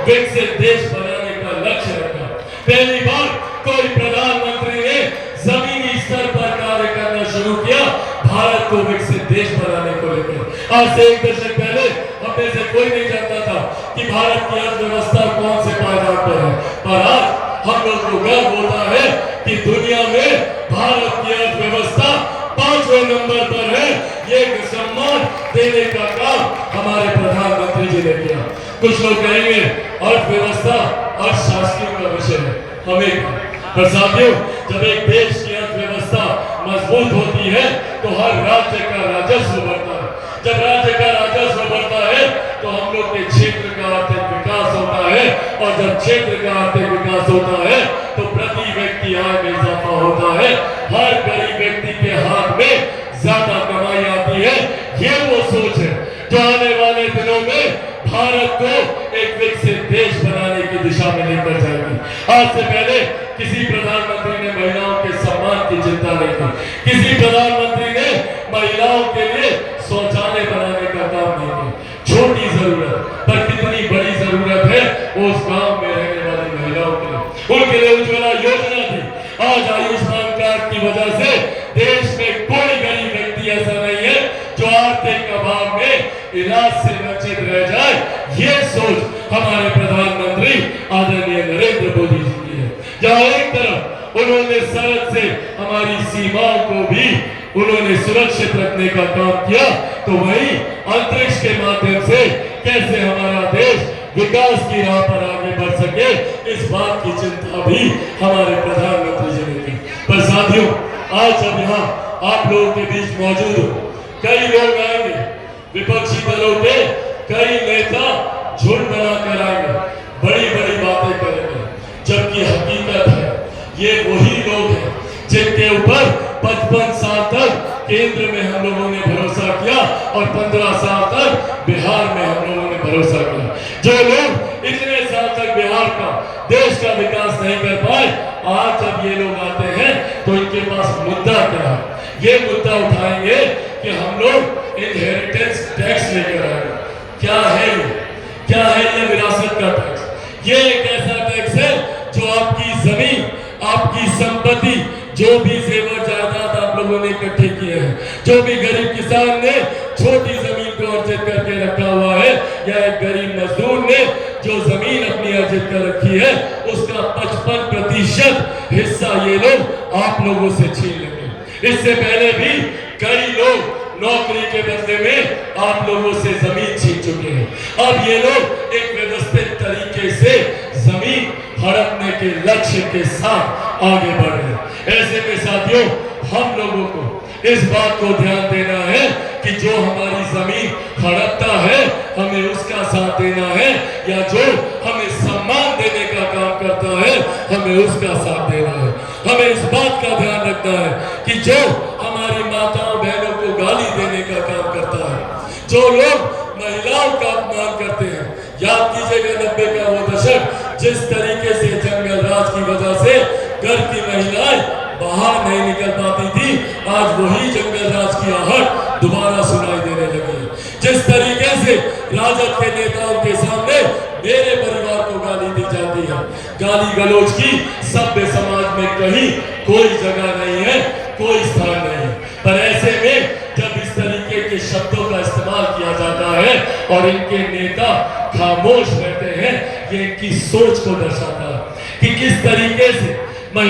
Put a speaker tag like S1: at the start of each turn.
S1: विकसित देश बनाने का लक्ष्य रखा। पहली बार कोई प्रधानमंत्री ने जमीनी स्तर पर कार्य करना शुरू किया भारत को विकसित देश बनाने को लेकर। आज से एक दशक पहले हम में से कोई नहीं जानता था कि भारत की अर्थव्यवस्था कौन से पायदान पर है, पर आज हम लोग को गर्व होता है कि दुनिया में भारत की अर्थव्यवस्था 5वें नंबर पर है। ये सम्मान देने का काम हमारे प्रधानमंत्री जी ने किया। कुछ लोग कहेंगे अर्थव्यवस्था अर्थशास्त्रियों का विषय है, हमें पर साथियों, जब एक देश की अर्थव्यवस्था मजबूत होती है तो हर राज्य का राजस्व बढ़ता है। जब राज्य का राजस्व बढ़ता है तो हम लोग के क्षेत्र का आर्थिक विकास होता है, और जब क्षेत्र का आर्थिक विकास होता है तो प्रति व्यक्ति आय में इजाफा होता है। हर गरीब व्यक्ति के हाथ में ज्यादा कमाई आती है। ये वो सोच है जो आने वाले दिनों में भारत को एक विकसित देश बनाने की दिशा में लेकर जाएगी। आज से पहले किसी प्रधानमंत्री ने महिलाओं के सम्मान की चिंता नहीं की। किसी प्रधानमंत्री ने महिलाओं के लिए शौचालय बनाने का काम नहीं किया। छोटी जरूरत पर कितनी बड़ी जरूरत है उस गांव में रहने वाली महिलाओं के लिए। उनके लिए उज्ज्वला योजना थी। आज आयुष्मान कार्ड की वजह से देश में कोई गरीब व्यक्ति ऐसा नहीं है जो आर्थिक अभाव में इलाज से वंचित रह जाए। ये सोच हमारे प्रधानमंत्री आदरणीय नरेंद्र मोदी जी की है। जहां एक तरफ उन्होंने सरहद से हमारी सीमाओं को भी उन्होंने सुरक्षित रखने का काम किया, तो वहीं अंतरिक्ष के माध्यम से कैसे हमारा देश विकास की राह पर आगे बढ़ सके, इस बात की चिंता भी हमारे प्रधानमंत्री जी ने की। पर साथियों, आज जब यहाँ आप लोगों के बीच मौजूद हो, कई लोग आएंगे, विपक्षी दलों के कई नेता झुंड बनाकर आएंगे, बड़ी बड़ी बातें करेंगे, जबकि हकीकत है ये वही लोग हैं जिनके ऊपर 55 साल तक केंद्र में हम लोगों ने भरोसा किया और 15 साल तक बिहार में हम लोगों ने भरोसा किया। जो लोग इतने साल तक बिहार का, देश का विकास नहीं कर पाए, आज जब ये लोग आते हैं तो इनके पास मुद्दा क्या है? ये मुद्दा उठाएंगे कि हम लोग इनहेरिटेंस टैक्स लेकर आएंगे। क्या है ये? क्या है ये विरासत का टैक्स? ये एक ऐसा टैक्स है जो आपकी जमीन, आपकी संपत्ति, जो भी जेवर जायदाद आप लोगों ने इकट्ठे किए हैं, जो भी गरीब किसान ने छोटी जमीन को अर्जित करके रखा हुआ है, या एक गरीब मजदूर ने जो जमीन अपनी अर्जित कर रखी है, उसका 55% हिस्सा ये लोग आप लोगों से छीन लेंगे। इससे पहले भी कई लोग नौकरी के बदले में आप लोगों से जमीन छीन चुके हैं। अब ये लोग एक व्यवस्थित तरीके से जमीन हड़पने के लक्ष्य के साथ आगे बढ़ रहे हैं। ऐसे में साथियों, हम लोगों को इस बात को ध्यान देना है कि जो हमारी जमीन हड़पता है हमें उसका साथ देना है, या जो हमें सम्मान देने का काम करता है हमें उसका साथ देना है। हमें इस बात का ध्यान रखना है कि जो हमारी माताओं बहनों को गाली देने का काम करता है, जो लोग महिलाओं का अपमान करते हैं, याद कीजिएगा 90 का वो दशक, जिस तरीके से जंगल राज की वजह से घर की महिलाएं बाहर नहीं निकल पाती थी, आज वही जंगल राज की आहट दोबारा सुनाई देने लगी। जिस तरीके से राजद के नेताओं के सामने मेरे परिवार को गाली दी जाती है, गाली गलौज की सभ्य समाज में कहीं कोई जगह नहीं है, कोई स्थान नहीं है। पर ऐसे में जब इस तरीके के शब्दों का इस्तेमाल किया जाता है और इनके नेता खामोश रहते हैं, ये इनकी सोच को दर्शाता है कि किस तरीके से